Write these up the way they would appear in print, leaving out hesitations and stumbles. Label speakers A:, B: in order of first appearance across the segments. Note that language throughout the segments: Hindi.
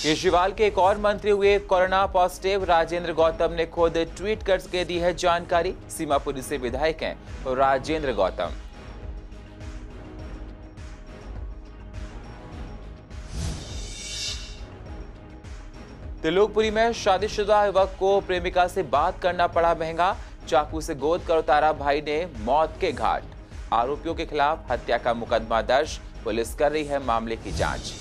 A: केजरीवाल के एक और मंत्री हुए कोरोना पॉजिटिव। राजेंद्र गौतम ने खुद ट्वीट करके दी है जानकारी। सीमापुरी से विधायक हैं राजेंद्र गौतम। त्रिलोकपुरी में शादीशुदा युवक को प्रेमिका से बात करना पड़ा महंगा। चाकू से गोद कर उतारा भाई ने मौत के घाट। आरोपियों के खिलाफ हत्या का मुकदमा दर्ज। पुलिस कर रही है मामले की जांच।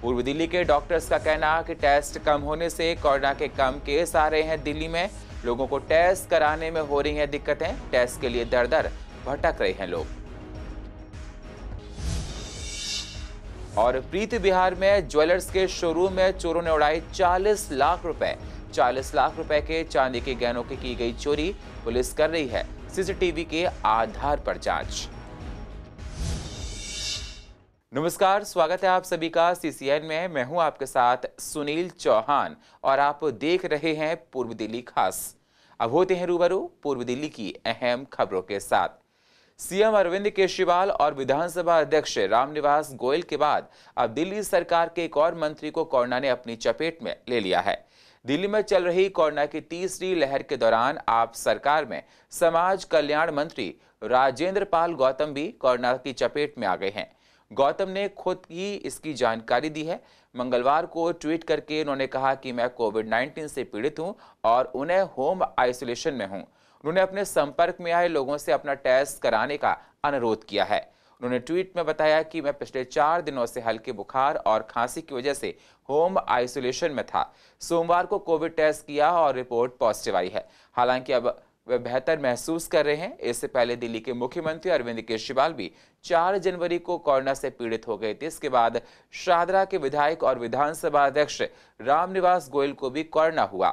A: पूर्व दिल्ली के डॉक्टर्स का कहना कि टेस्ट कम होने से कोरोना के कम केस आ रहे हैं दिल्ली में। लोगों को टेस्ट कराने में हो रही हैं दिक्कतें। टेस्ट के लिए दर दर भटक रहे हैं लोग। और प्रीति बिहार में ज्वेलर्स के शोरूम में चोरों ने उड़ाई 40 लाख रुपए। 40 लाख रुपए के चांदी के गहनों की गई चोरी। पुलिस कर रही है सीसीटीवी के आधार पर जांच। नमस्कार, स्वागत है आप सभी का सीसीएन में। मैं हूं आपके साथ सुनील चौहान और आप देख रहे हैं पूर्व दिल्ली खास। अब होते हैं रूबरू पूर्व दिल्ली की अहम खबरों के साथ। सीएम अरविंद केजरीवाल और विधानसभा अध्यक्ष रामनिवास गोयल के बाद अब दिल्ली सरकार के एक और मंत्री को कोरोना ने अपनी चपेट में ले लिया है। दिल्ली में चल रही कोरोना की तीसरी लहर के दौरान आप सरकार में समाज कल्याण मंत्री राजेंद्र पाल गौतम भी कोरोना की चपेट में आ गए हैं। गौतम ने खुद ही इसकी जानकारी दी है। मंगलवार को ट्वीट करके उन्होंने कहा कि मैं कोविड-19 से पीड़ित हूं और उन्हें होम आइसोलेशन में हूं। उन्होंने अपने संपर्क में आए लोगों से अपना टेस्ट कराने का अनुरोध किया है। उन्होंने ट्वीट में बताया कि मैं पिछले 4 दिनों से हल्के बुखार और खांसी की वजह से होम आइसोलेशन में था। सोमवार को कोविड टेस्ट किया और रिपोर्ट पॉजिटिव आई है। हालांकि अब वे बेहतर महसूस कर रहे हैं। इससे पहले दिल्ली के मुख्यमंत्री अरविंद केजरीवाल भी 4 जनवरी को कोरोना से पीड़ित हो गए थे। इसके बाद शाहदरा के विधायक और विधानसभा अध्यक्ष रामनिवास गोयल को भी कोरोना हुआ।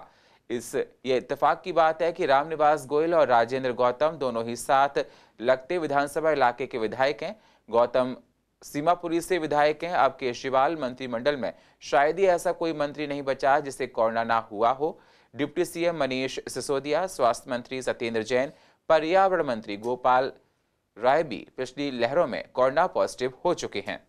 A: ये इत्तेफाक की बात है कि रामनिवास गोयल और राजेंद्र गौतम दोनों ही साथ लगते विधानसभा इलाके के विधायक हैं। गौतम सीमापुरी से विधायक हैं। अब केजरीवाल मंत्रिमंडल में शायद ही ऐसा कोई मंत्री नहीं बचा जिसे कोरोना ना हुआ हो। डिप्टी सीएम मनीष सिसोदिया, स्वास्थ्य मंत्री सत्येंद्र जैन, पर्यावरण मंत्री गोपाल राय भी पिछली लहरों में कोरोना पॉजिटिव हो चुके हैं।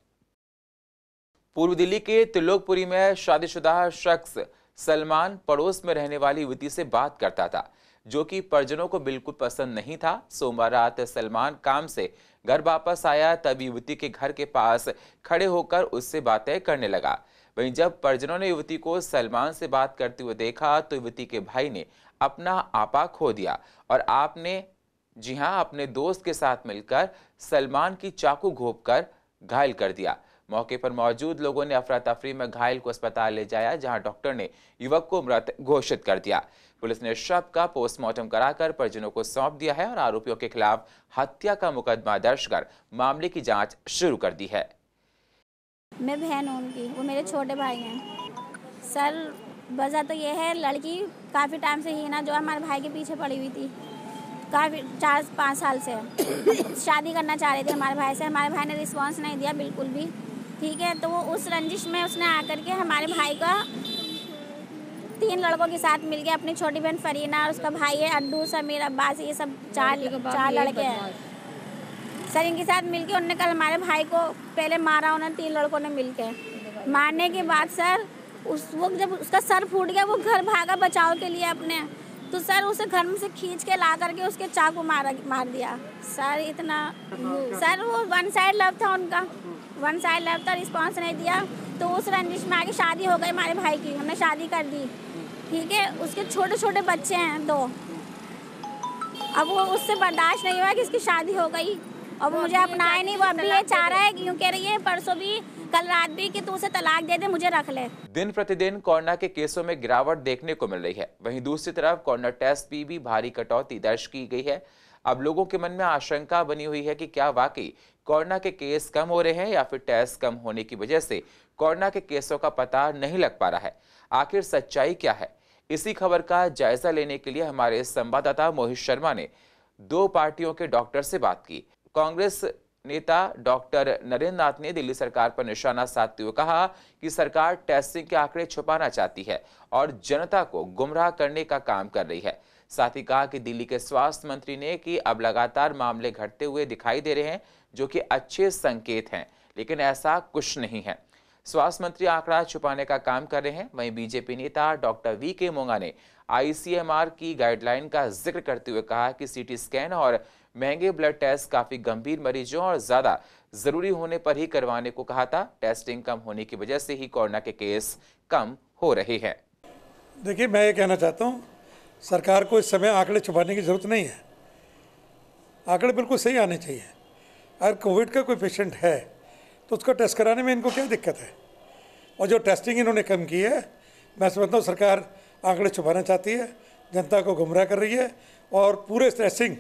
A: पूर्व दिल्ली के त्रिलोकपुरी में शादीशुदा शख्स सलमान पड़ोस में रहने वाली युवती से बात करता था, जो कि परिजनों को बिल्कुल पसंद नहीं था। सोमवार रात सलमान काम से घर वापस आया, तब युवती के घर के पास खड़े होकर उससे बातें करने लगा। वहीं जब परिजनों ने युवती को सलमान से बात करते हुए देखा तो युवती के भाई ने अपना आपा खो दिया और आपने जी हां अपने दोस्त के साथ मिलकर सलमान की चाकू घोंपकर घायल कर दिया। मौके पर मौजूद लोगों ने अफरा तफरी में घायल को अस्पताल ले जाया, जहां डॉक्टर ने युवक को मृत घोषित कर दिया। पुलिस ने शव का पोस्टमार्टम कराकर परिजनों को सौंप दिया है और आरोपियों के खिलाफ हत्या का मुकदमा दर्ज कर मामले की जांच शुरू कर दी है।
B: मैं बहन हूँ उनकी, वो मेरे छोटे भाई हैं। सर, वजह तो ये है, लड़की काफ़ी टाइम से ही ना जो हमारे भाई के पीछे पड़ी हुई थी, काफ़ी 4-5 साल से शादी करना चाह रहे थे हमारे भाई से। हमारे भाई ने रिस्पांस नहीं दिया बिल्कुल भी, ठीक है। तो वो उस रंजिश में उसने आकर के हमारे भाई का 3 लड़कों के साथ मिल गया। अपनी छोटी बहन फरीना और उसका भाई है अड्डू, समीर, अब्बास, ये सब 4 लड़के हैं सर। इनके साथ मिलके उन्होंने कल हमारे भाई को पहले मारा। उन्होंने 3 लड़कों ने मिलके मारने के बाद सर उस वक्त जब उसका सर फूट गया, वो घर भागा बचाव के लिए अपने, तो सर उसे घर में से खींच के ला करके उसके चाकू मार दिया सर। इतना सर वो 1 साइड लव था उनका, 1 साइड लव था। रिस्पॉन्स नहीं दिया तो उस रंजिश में आके शादी हो गई हमारे भाई की। हमने शादी कर दी, ठीक है। उसके छोटे छोटे बच्चे हैं 2। अब वो उससे बर्दाश्त नहीं हुआ कि इसकी शादी हो गई और मुझे अपनाए नहीं। वो अब भी ये चाह रहा है, क्यों कह रही है परसों भी, कल रात भी, कि तू उसे तलाक दे दे, मुझे रख ले।
A: दिन प्रतिदिन कोरोना के केसों में गिरावट देखने को मिल रही है। वहीं दूसरी तरफ कोरोना टेस्ट में भी भारी कटौती दर्ज की गई है। अब लोगों के मन में आशंका बनी हुई है कि क्या वाकई कोरोना के केस कम हो रहे हैं या फिर टेस्ट कम होने की वजह से कोरोना के केसों का पता नहीं लग पा रहा है। आखिर सच्चाई क्या है, इसी खबर का जायजा लेने के लिए हमारे संवाददाता मोहित शर्मा ने 2 पार्टियों के डॉक्टर से बात की। कांग्रेस नेता डॉक्टर नरेंद्र नाथ ने दिल्ली सरकार पर निशाना साधते हुए कहा कि सरकार टेस्टिंग के आंकड़े छुपाना चाहती है और जनता को गुमराह करने का काम कर रही है। साथ ही कहा कि दिल्ली के स्वास्थ्य मंत्री ने कि अब लगातार मामले घटते हुए दिखाई दे रहे हैं, जो कि अच्छे संकेत हैं। लेकिन ऐसा कुछ नहीं है। स्वास्थ्य मंत्री आंकड़ा छुपाने का काम कर रहे हैं। वहीं बीजेपी नेता डॉक्टर वीके मोंगा ने आईसीएमआर की गाइडलाइन का जिक्र करते हुए कहा कि सीटी स्कैन और महंगे ब्लड टेस्ट काफी गंभीर मरीजों और ज्यादा जरूरी होने पर ही करवाने को कहा था। टेस्टिंग कम होने की वजह से ही कोरोना के केस कम हो रहे हैं।
C: देखिए, मैं ये कहना चाहता हूँ, सरकार को इस समय आंकड़े छुपाने की जरूरत नहीं है। आंकड़े बिल्कुल सही आने चाहिए। अगर कोविड का कोई पेशेंट है तो उसको टेस्ट कराने में इनको क्या दिक्कत है? और जो टेस्टिंग इन्होंने कम की है, मैं समझता हूँ सरकार आंकड़े छुपाना चाहती है, जनता को गुमराह कर रही है। और पूरे टेस्टिंग,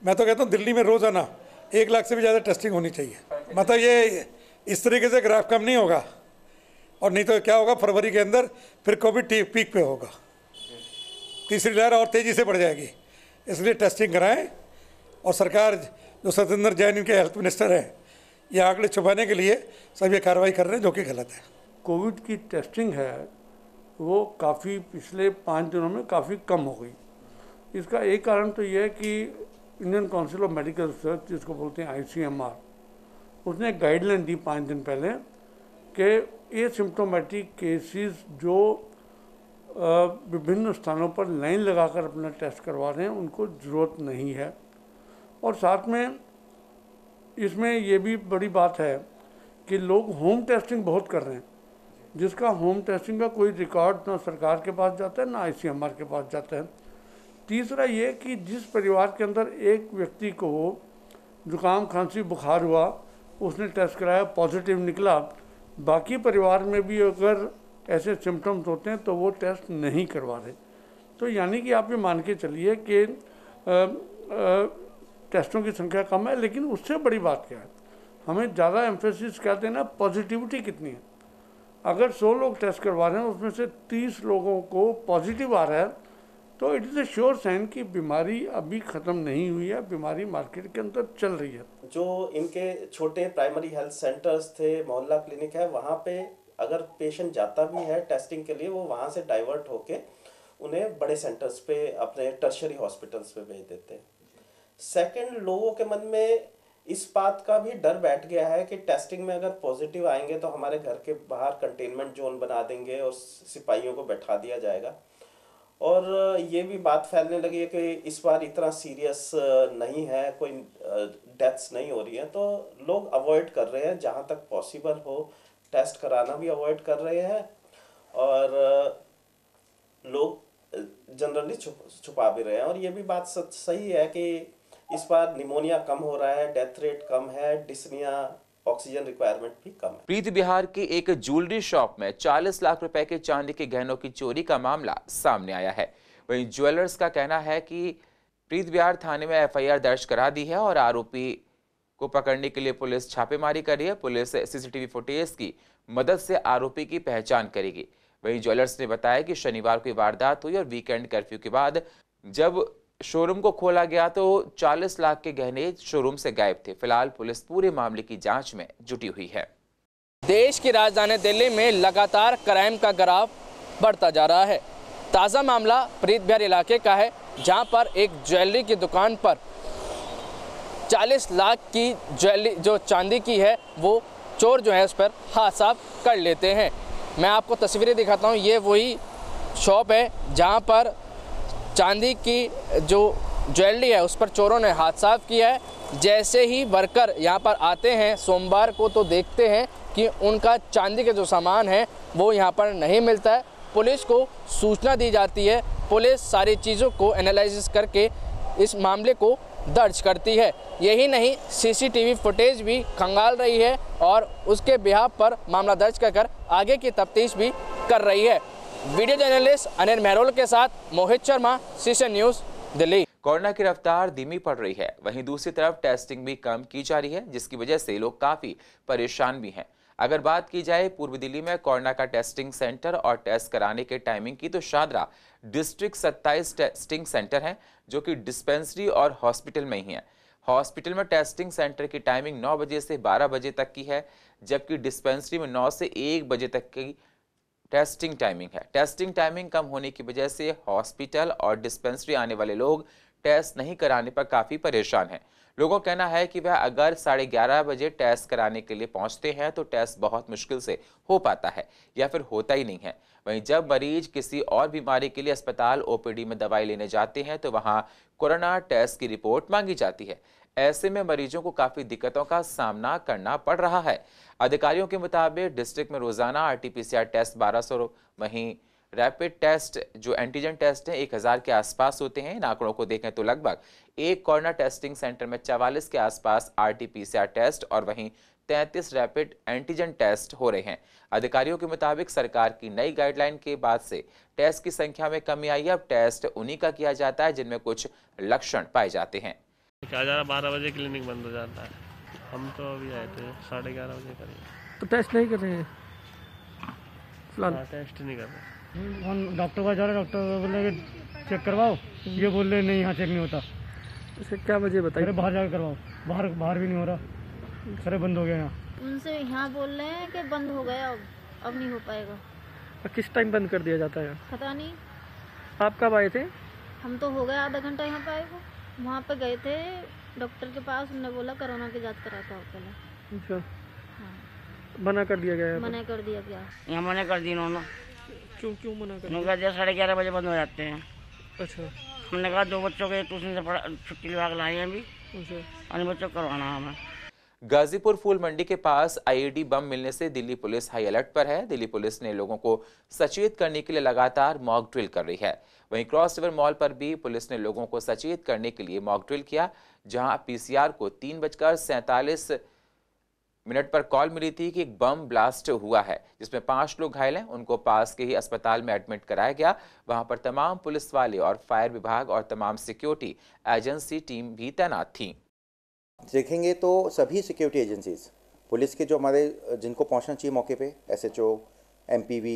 C: मैं तो कहता हूँ दिल्ली में रोज़ाना 1 लाख से भी ज़्यादा टेस्टिंग होनी चाहिए। मतलब ये इस तरीके से ग्राफ कम नहीं होगा, और नहीं तो क्या होगा, फरवरी के अंदर फिर कोविड पीक पे होगा, तीसरी लहर और तेज़ी से बढ़ जाएगी। इसलिए टेस्टिंग कराएं। और सरकार, जो सत्येंद्र जैन इनके हेल्थ मिनिस्टर हैं, ये आंकड़े छुपाने के लिए सब ये कार्रवाई कर रहे हैं, जो कि गलत है।
D: कोविड की टेस्टिंग है वो काफ़ी पिछले 5 दिनों में काफ़ी कम हो गई। इसका एक कारण तो ये है कि Indian council of medical research, जिसको बोलते हैं आईसीएमआर, उसने एक गाइडलाइन दी 5 दिन पहले कि एसिम्प्टोमेटिक केसेस जो विभिन्न स्थानों पर लाइन लगाकर अपना टेस्ट करवा रहे हैं उनको ज़रूरत नहीं है। और साथ में इसमें ये भी बड़ी बात है कि लोग होम टेस्टिंग बहुत कर रहे हैं, जिसका होम टेस्टिंग का कोई रिकॉर्ड ना सरकार के पास जाता है ना आईसीएमआर के पास जाता है। तीसरा ये कि जिस परिवार के अंदर एक व्यक्ति को जुकाम, खांसी, बुखार हुआ, उसने टेस्ट कराया, पॉजिटिव निकला, बाकी परिवार में भी अगर ऐसे सिम्टम्स होते हैं तो वो टेस्ट नहीं करवा रहे। तो यानी कि आप ये मान के चलिए कि टेस्टों की संख्या कम है, लेकिन उससे बड़ी बात क्या है, हमें ज़्यादा एम्फेसिस क्या देना, पॉजिटिविटी कितनी है। अगर 100 लोग टेस्ट करवा रहे हैं, उसमें से 30 लोगों को पॉजिटिव आ रहा है, तो it is a sure sign कि बीमारी अभी ख़त्म नहीं हुई है, बीमारी मार्केट के अंदर चल रही है।
E: जो इनके छोटे प्राइमरी हेल्थ सेंटर्स थे, मोहल्ला क्लिनिक है, वहाँ पे अगर पेशेंट जाता भी है टेस्टिंग के लिए, वो वहाँ से डाइवर्ट होके उन्हें बड़े सेंटर्स पे, अपने टर्शरी हॉस्पिटल्स पे भेज देते हैं। सेकंड, लोगों के मन में इस बात का भी डर बैठ गया है कि टेस्टिंग में अगर पॉजिटिव आएंगे तो हमारे घर के बाहर कंटेनमेंट जोन बना देंगे और सिपाहियों को बैठा दिया जाएगा। और ये भी बात फैलने लगी है कि इस बार इतना सीरियस नहीं है, कोई डेथ्स नहीं हो रही है, तो लोग अवॉइड कर रहे हैं, जहाँ तक पॉसिबल हो टेस्ट कराना भी अवॉइड कर रहे हैं। और लोग जनरली छुपा भी रहे हैं। और ये भी बात सही है कि इस बार निमोनिया कम हो रहा है, डेथ रेट कम है, डिस्निया, ऑक्सीजन रिक्वायरमेंट भी कम है।
A: प्रीत बिहार की एक ज्वेलरी शॉप में 40 लाख रुपए के चांदी के गहनों की चोरी का मामला सामने आया है। वहीं ज्वेलर्स का कहना है कि प्रीत बिहार थाने में एफआईआर दर्ज करा दी है और आरोपी को पकड़ने के लिए पुलिस छापेमारी कर रही है। पुलिस सीसीटीवी फुटेज की मदद से आरोपी की पहचान करेगी। वहीं ज्वेलर्स ने बताया कि शनिवार को वारदात हुई और वीकेंड कर्फ्यू के बाद जब शोरूम को खोला गया तो 40 लाख के गहने शोरूम से गायब थे। फिलहाल पुलिस पूरे मामले की जांच में जुटी हुई है।
F: देश की राजधानी दिल्ली में लगातार क्राइम का ग्राफ बढ़ता जा रहा है। ताज़ा मामला प्रीत बिहार इलाके का है, जहां पर एक ज्वेलरी की दुकान पर 40 लाख की ज्वेलरी जो चांदी की है वो चोर जो है उस पर हाथ साफ कर लेते हैं। मैं आपको तस्वीरें दिखाता हूं। ये वही शॉप है जहां पर चांदी की जो ज्वेलरी है उस पर चोरों ने हाथ साफ किया है। जैसे ही वर्कर यहां पर आते हैं सोमवार को तो देखते हैं कि उनका चांदी के जो सामान है वो यहां पर नहीं मिलता है। पुलिस को सूचना दी जाती है। पुलिस सारी चीज़ों को एनालिसिस करके इस मामले को दर्ज करती है। यही नहीं, सीसीटीवी फुटेज भी खंगाल रही है और उसके बिहाफ पर मामला दर्ज कर आगे की तफ्तीश भी कर रही है। वीडियो जर्नलिस्ट अनिल मेहरोल के साथ Mohit Sharma, CCN news, Delhi.
A: Corona की रफ्तार धीमी पड़ रही है, वहीं दूसरी तरफ टेस्टिंग भी कम की जा रही है, जिसकी वजह से लोग काफी परेशान भी हैं। अगर बात की जाए पूर्व दिल्ली में कोरोना का टेस्टिंग सेंटर और टेस्ट कराने के टाइमिंग की, तो शादरा डिस्ट्रिक्ट 27 टेस्टिंग सेंटर हैं जो कि डिस्पेंसरी और हॉस्पिटल में ही है। हॉस्पिटल में टेस्टिंग सेंटर की टाइमिंग 9 बजे से 12 बजे तक की है, जबकि डिस्पेंसरी में 9 से 1 बजे तक की टेस्टिंग टाइमिंग है। टेस्टिंग टाइमिंग कम होने की वजह से हॉस्पिटल और डिस्पेंसरी आने वाले लोग टेस्ट नहीं कराने पर काफी परेशान हैं। लोगों का कहना है कि वह अगर 11:30 बजे टेस्ट कराने के लिए पहुंचते हैं तो टेस्ट बहुत मुश्किल से हो पाता है या फिर होता ही नहीं है। वहीं जब मरीज किसी और बीमारी के लिए अस्पताल ओपीडी में दवाई लेने जाते हैं तो वहां कोरोना टेस्ट की रिपोर्ट मांगी जाती है। ऐसे में मरीजों को काफी दिक्कतों का सामना करना पड़ रहा है। अधिकारियों के मुताबिक डिस्ट्रिक्ट में रोजाना RT-PCR टेस्ट 1200, वहीं रैपिड टेस्ट जो एंटीजन टेस्ट है 1000 के आसपास होते हैं। इन आंकड़ों को देखें तो लगभग एक कोरोना टेस्टिंग सेंटर में 44 के आसपास RT-PCR टेस्ट और वहीं 33 रैपिड एंटीजन टेस्ट हो रहे हैं। अधिकारियों के मुताबिक सरकार की नई गाइडलाइन के बाद से टेस्ट की संख्या में कमी आई है। अब टेस्ट उन्हीं का किया जाता है जिनमें कुछ लक्षण पाए जाते हैं।
G: 12 बजे क्लिनिक बंद हो जाता है। हम तो अभी आए थे 11:30 बजे करीब।
H: तो टेस्ट नहीं कर रहे हैं?
G: टेस्ट नहीं कर रहे।
H: हम डॉक्टर का जा रहे, डॉक्टर बोले कि चेक करवाओ, ये बोल रहे नहीं यहाँ चेक नहीं होता।
F: इसे क्या वजह बताइए?
H: अरे बाहर जाकर करवाओ, बाहर भी नहीं हो रहा, सारे बंद हो गए यहाँ।
I: उनसे यहाँ बोल रहे हैं कि बंद हो गया, अब नहीं हो पाएगा।
F: किस टाइम बंद कर दिया जाता है?
I: पता नहीं।
F: आप कब आए थे?
I: हम तो हो गया आधा घंटा यहाँ पे आए को। वहाँ पे गए थे डॉक्टर के पास, उन्होंने बोला कोरोना की जांच कराता हो पहले।
F: अच्छा।
I: हाँ।
F: मना कर दिया गया?
I: मना कर दिया गया।
J: यहाँ मना कर दी इन्होंने।
F: क्यों मना कर
J: दिया? 11:30 बजे बंद हो जाते हैं।
F: अच्छा।
J: हमने कहा 2 बच्चों के ट्यूशन से छुट्टी लगा के लाए हैं अभी।
F: अच्छा।
J: अन्य बच्चों को करवाना हमें।
A: गाजीपुर फूल मंडी के पास IED बम मिलने से दिल्ली पुलिस हाई अलर्ट पर है। दिल्ली पुलिस ने लोगों को सचेत करने के लिए लगातार मॉक ड्रिल कर रही है। वहीं क्रॉस रिवर मॉल पर भी पुलिस ने लोगों को सचेत करने के लिए मॉक ड्रिल किया, जहां PCR को 3:47 पर कॉल मिली थी कि एक बम ब्लास्ट हुआ है जिसमें 5 लोग घायल हैं। उनको पास के ही अस्पताल में एडमिट कराया गया। वहां पर तमाम पुलिस वाले और फायर विभाग और तमाम सिक्योरिटी एजेंसी टीम भी तैनात थी।
K: देखेंगे तो सभी सिक्योरिटी एजेंसीज पुलिस के जो हमारे जिनको पहुंचना चाहिए मौके पे, SHO, MPV,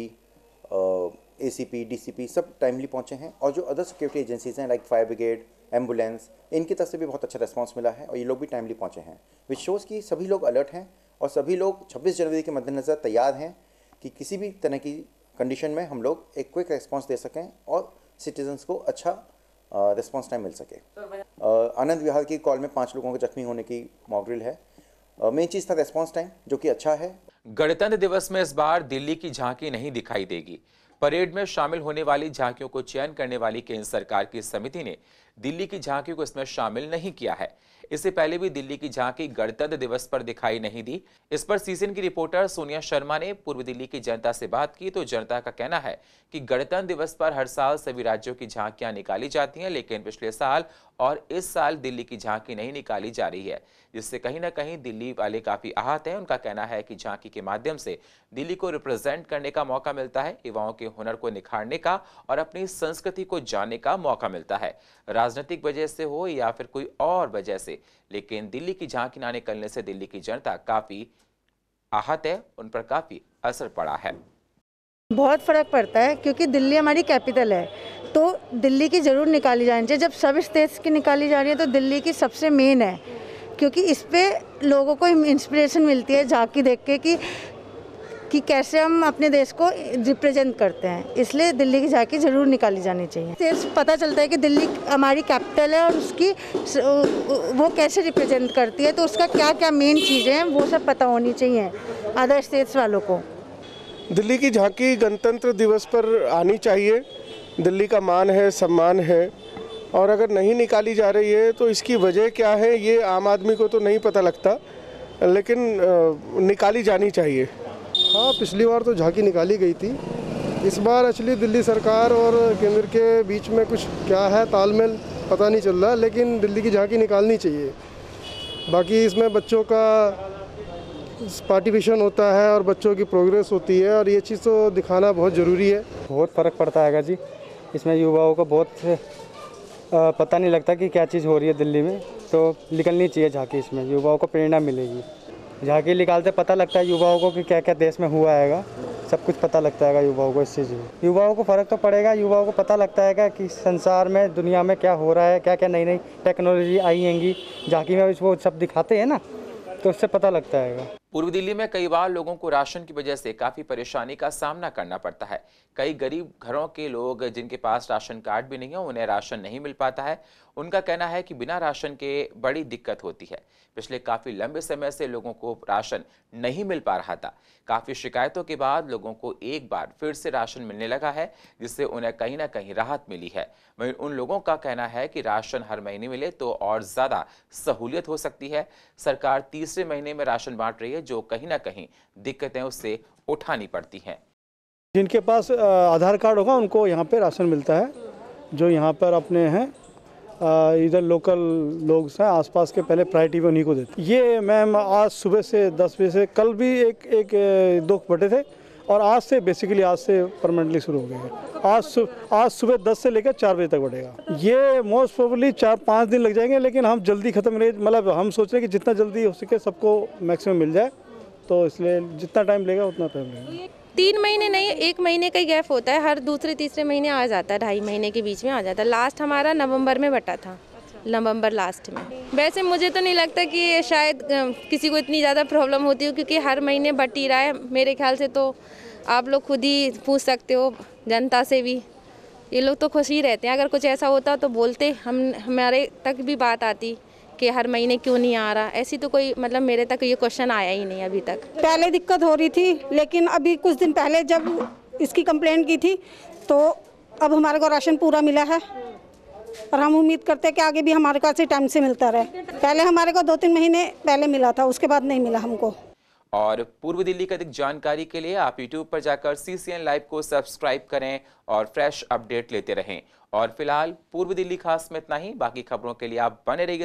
K: ACP, DCP सब टाइमली पहुंचे हैं। और जो अदर सिक्योरिटी एजेंसीज हैं लाइक फायर ब्रिगेड, एम्बुलेंस, इनकी तरफ से भी बहुत अच्छा रिस्पांस मिला है और ये लोग भी टाइमली पहुंचे हैं, विच शोज़ कि सभी लोग अलर्ट हैं और सभी लोग 26 जनवरी के मद्देनज़र तैयार हैं कि किसी भी तरह की कंडीशन में हम लोग एक क्विक रिस्पांस दे सकें और सिटीजन्स को अच्छा रिस्पांस टाइम मिल सके। आनंद विहार की कॉल में 5 लोगों के जख्मी होने की मॉक ड्रिल है। मेन चीज़ था रिस्पांस टाइम जो कि अच्छा है।
A: गणतंत्र दिवस में इस बार दिल्ली की झांकी नहीं दिखाई देगी। परेड में शामिल होने वाली झांकियों को चयन करने वाली केंद्र सरकार की समिति ने दिल्ली की झांकी को इसमें शामिल नहीं किया है। इससे पहले भी दिल्ली की झांकी गणतंत्र दिवस पर दिखाई नहीं दी। इस पर सीसीएन की रिपोर्टर सोनिया शर्मा ने पूर्व दिल्ली की जनता से बात की तो जनता का कहना है कि गणतंत्र दिवस पर हर साल सभी राज्यों की झांकियां निकाली जाती हैं, लेकिन पिछले साल और इस साल दिल्ली की झांकी नहीं निकाली जा रही है, जिससे कहीं ना कहीं दिल्ली वाले काफी आहत हैं। उनका कहना है कि झांकी के माध्यम से दिल्ली को रिप्रेजेंट करने का मौका मिलता है, युवाओं के हुनर को निखारने का और अपनी संस्कृति को जानने का मौका मिलता है, राजनीतिक वजह से हो या फिर कोई और वजह से। लेकिन दिल्ली की झांकी ना निकलने से दिल्ली की जनता काफी आहत है, उन पर काफी असर पड़ा है।
L: बहुत फ़र्क पड़ता है क्योंकि दिल्ली हमारी कैपिटल है, तो दिल्ली की ज़रूर निकाली जानी चाहिए। जब सब स्टेट्स की निकाली जा रही है तो दिल्ली की सबसे मेन है, क्योंकि इस पे लोगों को इंस्पिरेशन मिलती है झांकी देख के कि कैसे हम अपने देश को रिप्रेजेंट करते हैं। इसलिए दिल्ली की झांकी ज़रूर निकाली जानी चाहिए। स्टेट्स पता चलता है कि दिल्ली हमारी कैपिटल है और उसकी वो कैसे रिप्रेजेंट करती है, तो उसका क्या क्या मेन चीज़ें हैं वो सब पता होनी चाहिए अदर स्टेट्स वालों को।
M: दिल्ली की झांकी गणतंत्र दिवस पर आनी चाहिए। दिल्ली का मान है, सम्मान है, और अगर नहीं निकाली जा रही है तो इसकी वजह क्या है ये आम आदमी को तो नहीं पता लगता, लेकिन निकाली जानी चाहिए।
N: हाँ, पिछली बार तो झांकी निकाली गई थी। इस बार एक्चुअली दिल्ली सरकार और केंद्र के बीच में कुछ क्या है तालमेल पता नहीं चल रहा, लेकिन दिल्ली की झांकी निकालनी चाहिए। बाकी इसमें बच्चों का पार्टिसिपेशन होता है और बच्चों की प्रोग्रेस होती है, और ये चीज़ तो दिखाना बहुत ज़रूरी है।
O: बहुत फ़र्क पड़ता है जी, इसमें युवाओं को बहुत पता नहीं लगता कि क्या चीज़ हो रही है दिल्ली में, तो निकलनी चाहिए झांकी। इसमें युवाओं को प्रेरणा मिलेगी। झांकी निकालते पता लगता है युवाओं को कि क्या क्या देश में हुआ है, सब कुछ पता लगता है युवाओं को। इस चीज़ में युवाओं को फ़र्क तो पड़ेगा, युवाओं को पता लगता है कि संसार में दुनिया में क्या हो रहा है, क्या क्या नई नई टेक्नोलॉजी आई हैंगी। झांकी में वो सब दिखाते हैं ना, तो उससे पता लगता है।
A: पूर्व दिल्ली में कई बार लोगों को राशन की वजह से काफी परेशानी का सामना करना पड़ता है। कई गरीब घरों के लोग जिनके पास राशन कार्ड भी नहीं है, उन्हें राशन नहीं मिल पाता है। उनका कहना है कि बिना राशन के बड़ी दिक्कत होती है। पिछले काफी लंबे समय से लोगों को राशन नहीं मिल पा रहा था। काफी शिकायतों के बाद लोगों को एक बार फिर से राशन मिलने लगा है, जिससे उन्हें कहीं ना कहीं राहत मिली है। वहीं उन लोगों का कहना है कि राशन हर महीने मिले तो और ज्यादा सहूलियत हो सकती है। सरकार तीसरे महीने में राशन बांट रही है, जो कहीं ना कहीं दिक्कतें उससे उठानी पड़ती हैं।
P: जिनके पास आधार कार्ड होगा उनको यहाँ पे राशन मिलता है। जो यहाँ पर अपने हैं इधर लोकल लोग हैं आसपास के, पहले प्रायोरिटी में उन्हीं को देते। ये मैम आज सुबह से 10 बजे से, कल भी एक दो बटे थे और आज से बेसिकली आज से परमानेंटली शुरू हो गए। आज सुबह 10 से लेकर 4 बजे तक बढ़ेगा। ये मोस्ट प्रोबेबली 4-5 दिन लग जाएंगे, लेकिन हम जल्दी ख़त्म नहीं, मतलब हम सोच रहे हैं कि जितना जल्दी हो सके सबको मैक्सिमम मिल जाए, तो इसलिए जितना टाइम लेगा उतना टाइम लेगा।
Q: 3 महीने नहीं, 1 महीने का ही गैप होता है, हर दूसरे तीसरे महीने आ जाता है, 2.5 महीने के बीच में आ जाता है। लास्ट हमारा नवंबर में बटा था, नवंबर लास्ट में। वैसे मुझे तो नहीं लगता कि शायद किसी को इतनी ज़्यादा प्रॉब्लम होती हो, क्योंकि हर महीने बट ही रहा है। मेरे ख्याल से तो आप लोग खुद ही पूछ सकते हो जनता से भी, ये लोग तो खुश ही रहते हैं। अगर कुछ ऐसा होता तो बोलते, हमारे तक भी बात आती कि हर महीने क्यों नहीं आ रहा। ऐसी तो कोई, मतलब मेरे तक ये क्वेश्चन आया ही नहीं अभी तक।
R: पहले दिक्कत हो रही थी, लेकिन अभी कुछ दिन पहले जब इसकी कंप्लेंट की थी तो अब हमारे को राशन पूरा मिला है और हम उम्मीद करते हैं कि आगे भी हमारे को ऐसे टाइम से मिलता रहे। पहले हमारे को 2-3 महीने पहले मिला था, उसके बाद नहीं मिला हमको।
A: और पूर्व दिल्ली की अधिक जानकारी के लिए आप YouTube पर जाकर CCN लाइव को सब्सक्राइब करें और फ्रेश अपडेट लेते रहें। और फिलहाल पूर्व दिल्ली खास में इतना ही। बाकी खबरों के लिए आप बने रहिए